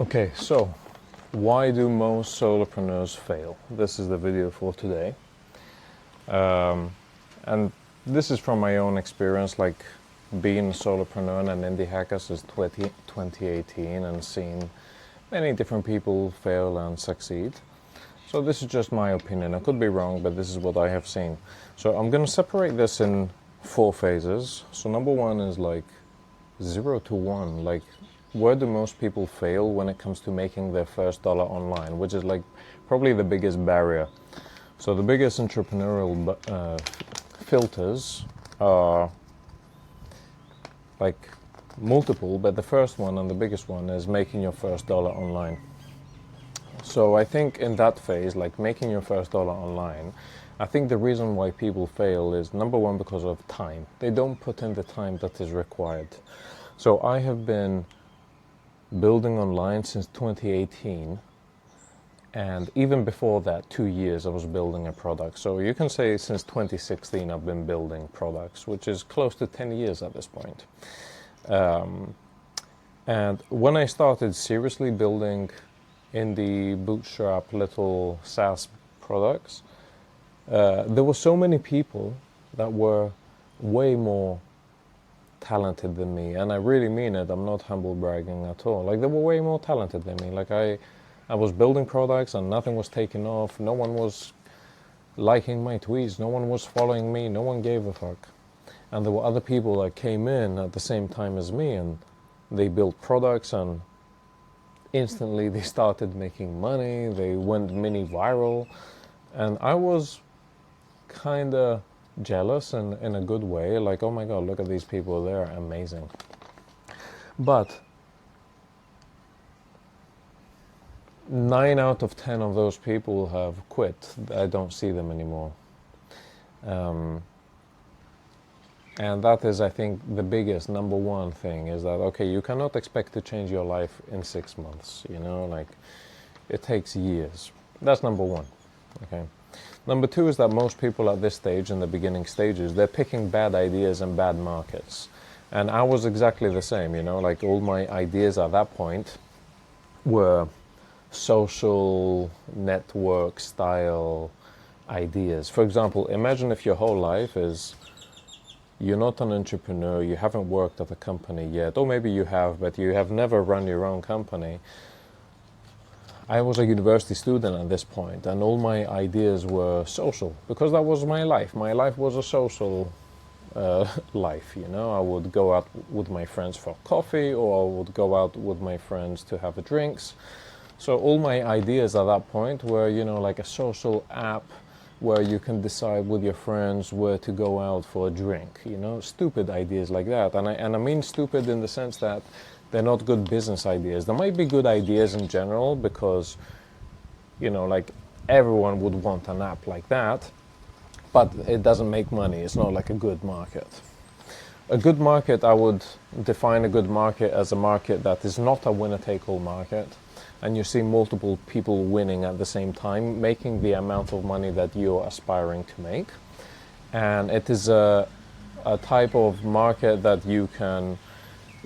Okay, so why do most solopreneurs fail? This is the video for today. And this is from my own experience, like being a solopreneur and indie hacker since 2018 and seeing many different people fail and succeed. So this is just my opinion. I could be wrong, but this is what I have seen. So I'm going to separate this in 4 phases. So number 1 is like 0 to 1, like where do most people fail when it comes to making their first dollar online, which is like probably the biggest barrier. So the biggest entrepreneurial filters are like multiple, but the first one and the biggest one is making your first dollar online. So I think in that phase, like making your first dollar online, I think the reason why people fail is number 1 because of time. They don't put in the time that is required. So I have been building online since 2018, and even before that 2 years I was building a product. So you can say since 2016 I've been building products, which is close to 10 years at this point. And when I started seriously building indie bootstrap little SaaS products, there were so many people that were way more talented than me, and I really mean it. I'm not humble bragging at all. Like, they were way more talented than me. Like, I was building products and nothing was taking off. No one was liking my tweets. No one was following me. No one gave a fuck. And there were other people that came in at the same time as me, and they built products, and instantly they started making money. They went mini viral, and I was kind of jealous and in a good way, like, oh my god, look at these people, they're amazing. But 9 out of 10 of those people have quit. I don't see them anymore. And that is, I think, the biggest number 1 thing is that, okay, you cannot expect to change your life in 6 months, you know, like it takes years. That's number 1, okay? Number 2 is that most people at this stage, in the beginning stages, they're picking bad ideas and bad markets. And I was exactly the same, you know, like all my ideas at that point were social network style ideas. For example, imagine if your whole life is you're not an entrepreneur, you haven't worked at a company yet, or maybe you have, but you have never run your own company. I was a university student at this point, and all my ideas were social, because that was my life. My life was a social life, you know. I would go out with my friends for coffee, or I would go out with my friends to have drinks. So all my ideas at that point were, you know, like a social app where you can decide with your friends where to go out for a drink, you know, stupid ideas like that. And I mean stupid in the sense that they're not good business ideas. There might be good ideas in general because, you know, like everyone would want an app like that, but it doesn't make money. It's not like a good market. A good market, I would define a good market as a market that is not a winner-take-all market, and you see multiple people winning at the same time, making the amount of money that you're aspiring to make. And it is a type of market that you can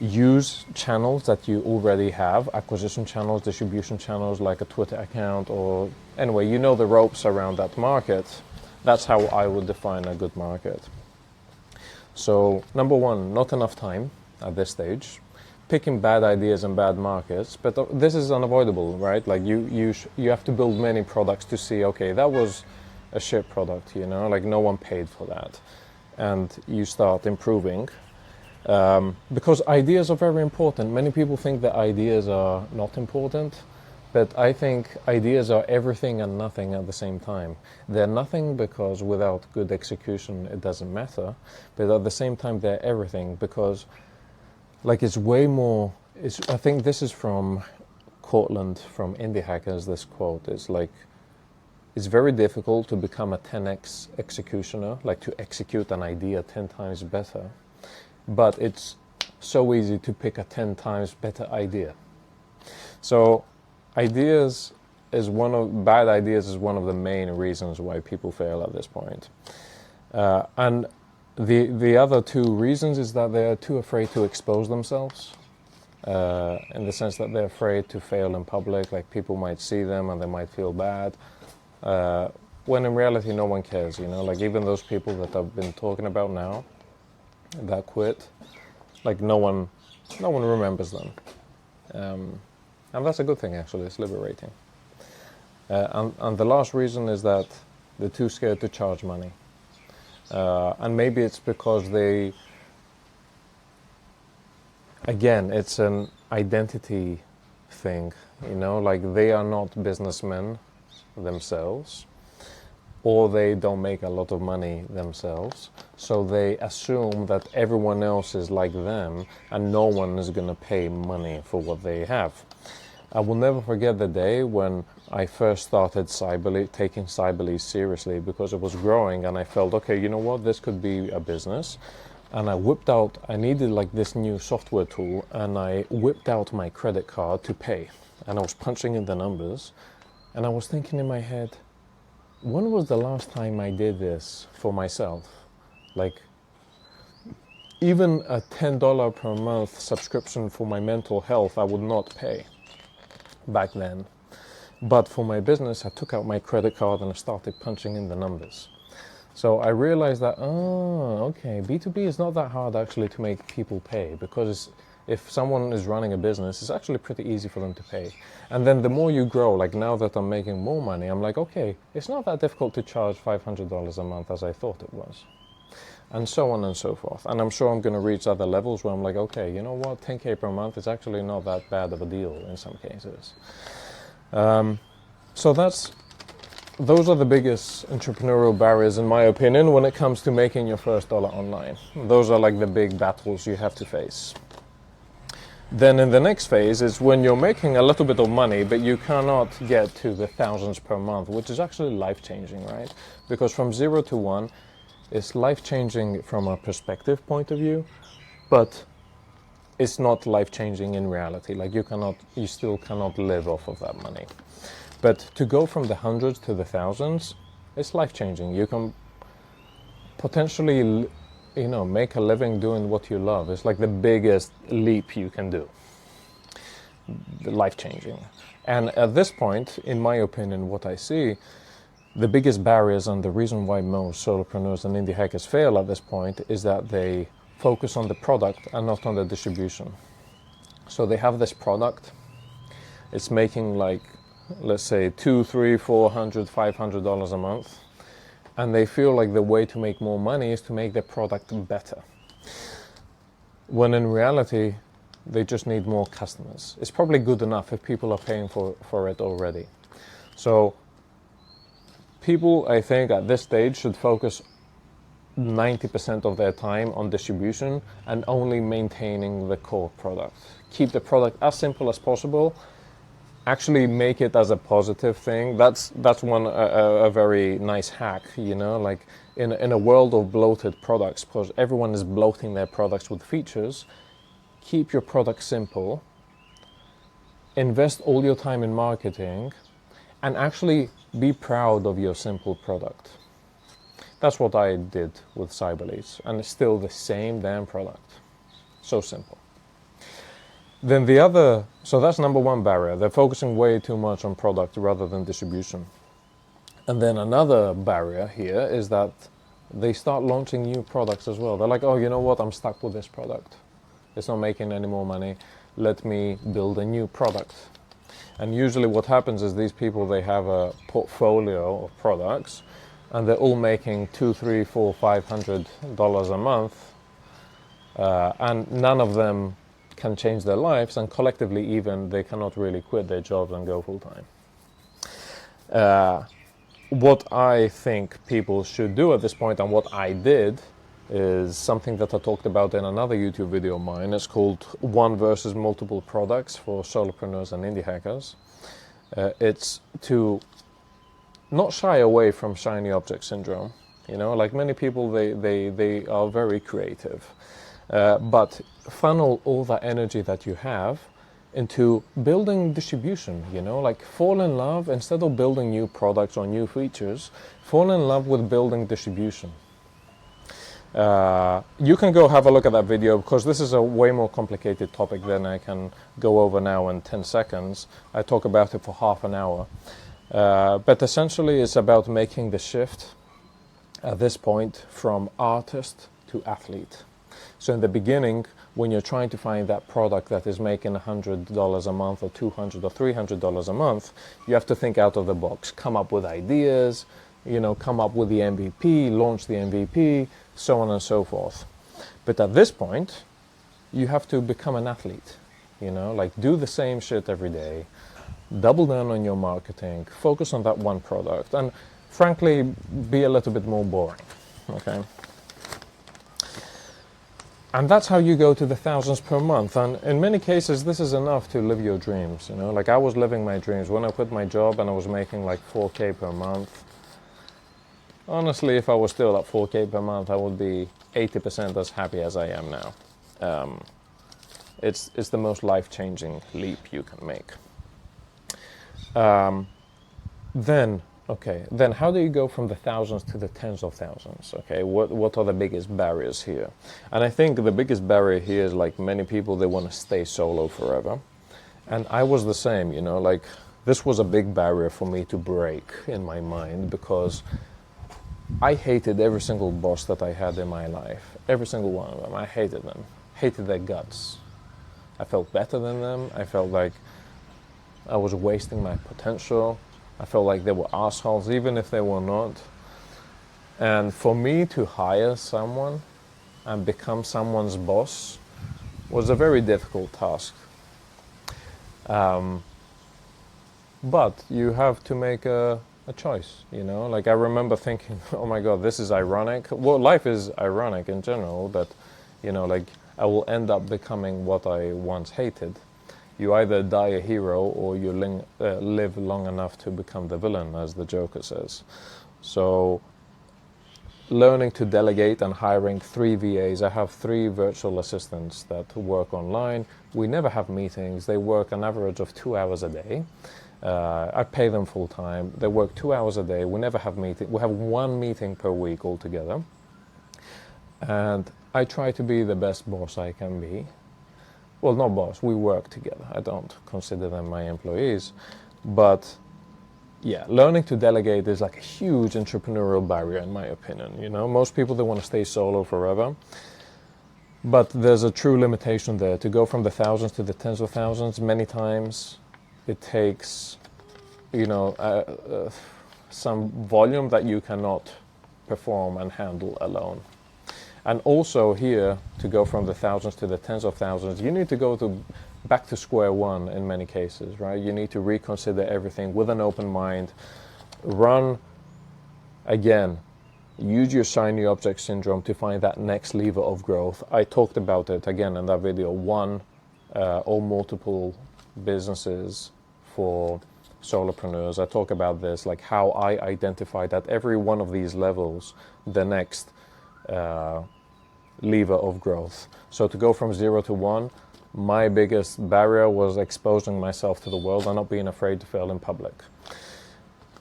use channels that you already have, acquisition channels, distribution channels, like a Twitter account, or anyway, you know the ropes around that market. That's how I would define a good market. So number 1, not enough time at this stage, picking bad ideas and bad markets, but this is unavoidable, right? Like you have to build many products to see, okay, that was a shit product, you know, like no one paid for that, and you start improving. Because ideas are very important. Many people think that ideas are not important, but I think ideas are everything and nothing at the same time. They're nothing because without good execution it doesn't matter, but at the same time they're everything because, like, it's way more. I think this is from Cortland from Indie Hackers. This quote is like, it's very difficult to become a 10x executioner, like to execute an idea 10 times better. But it's so easy to pick a 10 times better idea. So bad ideas is one of the main reasons why people fail at this point. And the other 2 reasons is that they are too afraid to expose themselves. in the sense that they're afraid to fail in public, like people might see them and they might feel bad. When in reality, no one cares, like even those people that I've been talking about now that quit, like no one remembers them. And that's a good thing, actually. It's liberating. And the last reason is that they're too scared to charge money. And maybe it's because again, it's an identity thing, like they are not businessmen themselves, or they don't make a lot of money themselves, so they assume that everyone else is like them and no one is going to pay money for what they have. I will never forget the day when I first started taking Cyberlease seriously, because it was growing and I felt, okay, you know what, this could be a business. And I needed like this new software tool, and I whipped out my credit card to pay. And I was punching in the numbers, and I was thinking in my head, when was the last time I did this for myself? Like, even a $10 per month subscription for my mental health, I would not pay back then. But for my business, I took out my credit card and I started punching in the numbers. So I realized that, okay, B2B is not that hard actually to make people pay, because if someone is running a business, it's actually pretty easy for them to pay. And then the more you grow, like now that I'm making more money, I'm like, okay, it's not that difficult to charge $500 a month as I thought it was. And so on and so forth. And I'm sure I'm going to reach other levels where I'm like, okay, you know what, 10K per month is actually not that bad of a deal in some cases. So those are the biggest entrepreneurial barriers, in my opinion, when it comes to making your first dollar online. Those are like the big battles you have to face. Then in the next phase is when you're making a little bit of money, but you cannot get to the thousands per month, which is actually life-changing, right? Because from 0 to 1, it's life-changing from a perspective point of view, but it's not life-changing in reality. Like you still cannot live off of that money. But to go from the hundreds to the thousands, it's life-changing. You can potentially, make a living doing what you love. It's like the biggest leap you can do. Life-changing. And at this point, in my opinion, what I see, the biggest barriers and the reason why most solopreneurs and indie hackers fail at this point is that they focus on the product and not on the distribution. So they have this product. It's making like, let's say $200, $300, $400, $500 a month, and they feel like the way to make more money is to make their product better, when in reality they just need more customers. It's probably good enough if people are paying for it already. So people, I think, at this stage should focus 90% of their time on distribution and only maintaining the core product. Keep the product as simple as possible. Actually make it as a positive thing. That's a very nice hack, like in a world of bloated products, because everyone is bloating their products with features. Keep your product simple, invest all your time in marketing, and actually be proud of your simple product. That's what I did with Cyberlease, and it's still the same damn product. So simple. Then so that's number one barrier. They're focusing way too much on product rather than distribution. And then another barrier here is that they start launching new products as well. They're like, oh, you know what, I'm stuck with this product. It's not making any more money. Let me build a new product. And usually what happens is these people, they have a portfolio of products and they're all making $200, $300, $400, $500 a month. And none of them can change their lives, and collectively even they cannot really quit their jobs and go full-time. What I think people should do at this point, and what I did, is something that I talked about in another YouTube video of mine. It's called One versus Multiple Products for Solopreneurs and Indie Hackers. It's to not shy away from shiny object syndrome. Like many people, they are very creative. But funnel all that energy that you have into building distribution, like fall in love, instead of building new products or new features, fall in love with building distribution. You can go have a look at that video, because this is a way more complicated topic than I can go over now in 10 seconds. I talk about it for half an hour. But essentially it's about making the shift at this point from artist to athlete. So in the beginning, when you're trying to find that product that is making $100 a month or $200 or $300 a month, you have to think out of the box, come up with ideas, come up with the MVP, launch the MVP, so on and so forth. But at this point, you have to become an athlete, like do the same shit every day, double down on your marketing, focus on that one product, and frankly, be a little bit more boring, okay? And that's how you go to the thousands per month. And in many cases, this is enough to live your dreams, Like I was living my dreams. When I quit my job and I was making like 4K per month, honestly, if I was still at 4K per month, I would be 80% as happy as I am now. It's the most life-changing leap you can make. Then how do you go from the thousands to the tens of thousands? Okay, what are the biggest barriers here? And I think the biggest barrier here is, like many people, they want to stay solo forever. And I was the same, like this was a big barrier for me to break in my mind, because I hated every single boss that I had in my life. Every single one of them. I hated them. Hated their guts. I felt better than them. I felt like I was wasting my potential. I felt like they were assholes, even if they were not. And for me to hire someone and become someone's boss was a very difficult task. But you have to make a choice, Like I remember thinking, oh my God, this is ironic. Well, life is ironic in general, but, like I will end up becoming what I once hated. You either die a hero or you live long enough to become the villain, as the Joker says. So learning to delegate and hiring 3 VAs. I have 3 virtual assistants that work online. We never have meetings. They work an average of 2 hours a day. I pay them full time. They work 2 hours a day. We never have meetings. We have 1 meeting per week altogether. And I try to be the best boss I can be. Well, not boss, we work together. I don't consider them my employees. But yeah, learning to delegate is like a huge entrepreneurial barrier in my opinion. Most people, they want to stay solo forever. But there's a true limitation there. To go from the thousands to the tens of thousands, many times it takes, some volume that you cannot perform and handle alone. And also here, to go from the thousands to the tens of thousands, you need to go back to square one in many cases, right? You need to reconsider everything with an open mind. Use your shiny object syndrome to find that next lever of growth. I talked about it again in that video, one or multiple businesses for solopreneurs. I talk about this, like how I identified at every one of these levels, the next lever of growth. So to go from 0 to 1, my biggest barrier was exposing myself to the world and not being afraid to fail in public.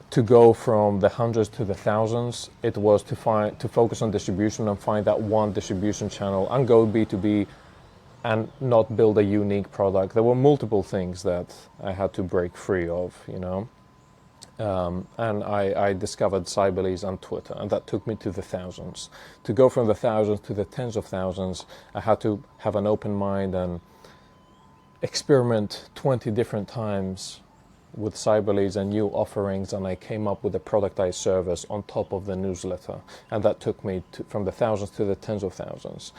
To go from the hundreds to the thousands, it was to focus on distribution and find that one distribution channel and go B2B and not build a unique product. There were multiple things that I had to break free of, and I discovered Cyberlease and Twitter, and that took me to the thousands. To go from the thousands to the tens of thousands, I had to have an open mind and experiment 20 different times with Cyberlease and new offerings, and I came up with a productized service on top of the newsletter, and that took me from the thousands to the tens of thousands.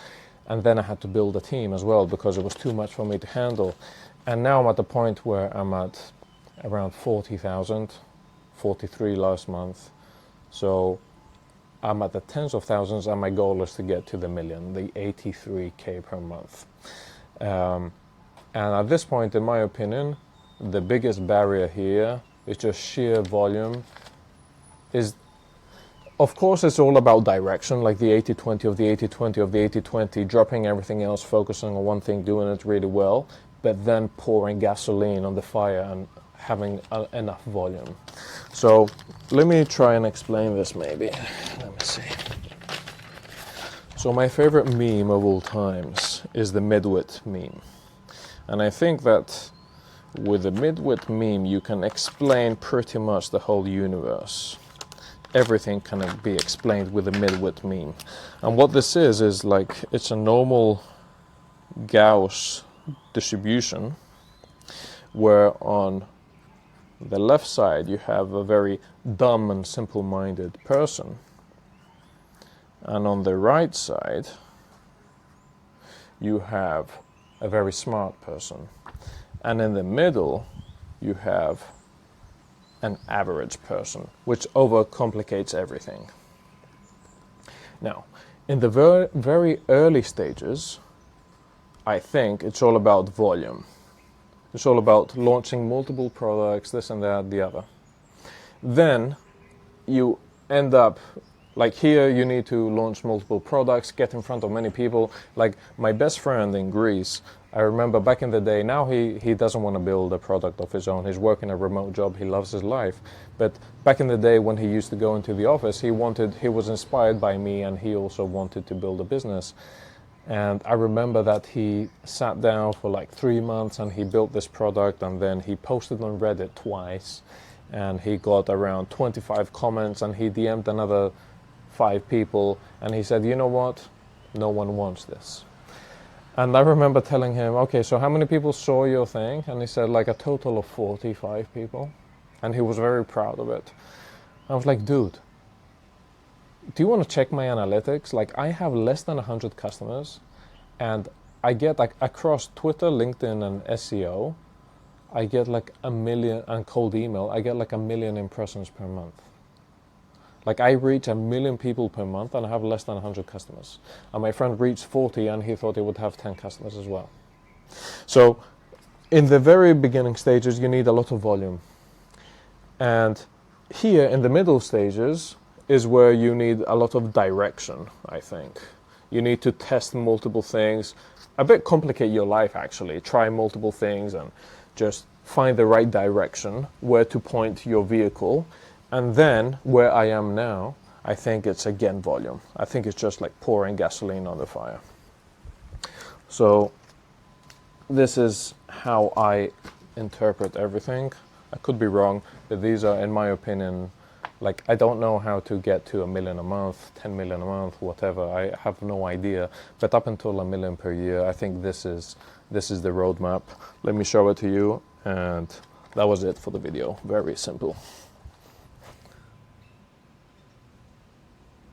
And then I had to build a team as well, because it was too much for me to handle. And now I'm at the point where I'm at around 40,000, 43 last month. So I'm at the tens of thousands, and my goal is to get to the million, the 83K per month. And at this point, in my opinion, the biggest barrier here is just sheer volume. Of course, it's all about direction, like the 80-20 of the 80-20 of the 80-20, dropping everything else, focusing on one thing, doing it really well, but then pouring gasoline on the fire and having enough volume. So let me try and explain this maybe. Let me see. So my favorite meme of all times is the midwit meme. And I think that with the midwit meme, you can explain pretty much the whole universe. Everything can be explained with a midwit meme. And what this is like, it's a normal Gauss distribution, where on the left side you have a very dumb and simple-minded person, and on the right side you have a very smart person, and in the middle you have an average person, which overcomplicates everything. Now, in the very early stages, I think it's all about volume. It's all about launching multiple products, this and that, the other. Then you end up, like here you need to launch multiple products, get in front of many people. Like my best friend in Greece, I remember back in the day, now he doesn't want to build a product of his own. He's working a remote job, he loves his life. But back in the day when he used to go into the office, he was inspired by me, and he also wanted to build a business. And I remember that he sat down for like 3 months and he built this product, and then he posted on Reddit twice, and he got around 25 comments, and he DM'd another 5 people, and he said, you know what, no one wants this. And I remember telling him, okay, so how many people saw your thing? And he said like a total of 45 people, and he was very proud of it. I was like, dude, do you want to check my analytics? Like, I have less than 100 customers, and I get like across Twitter, LinkedIn, and SEO, I get like 1 million, and cold email, I get like 1 million impressions per month. Like I reach 1 million people per month, and I have less than 100 customers. And my friend reached 40, and he thought he would have 10 customers as well. So in the very beginning stages, you need a lot of volume. And here in the middle stages is where you need a lot of direction, I think. You need to test multiple things, a bit complicate your life actually, try multiple things and just find the right direction, where to point your vehicle. And then, where I am now, I think it's again volume. I think it's just like pouring gasoline on the fire. So this is how I interpret everything. I could be wrong, but these are, in my opinion, like I don't know how to get to 1 million a month, 10 million a month, whatever. I have no idea. But up until 1 million per year, I think this is the roadmap. Let me show it to you, and that was it for the video. Very simple.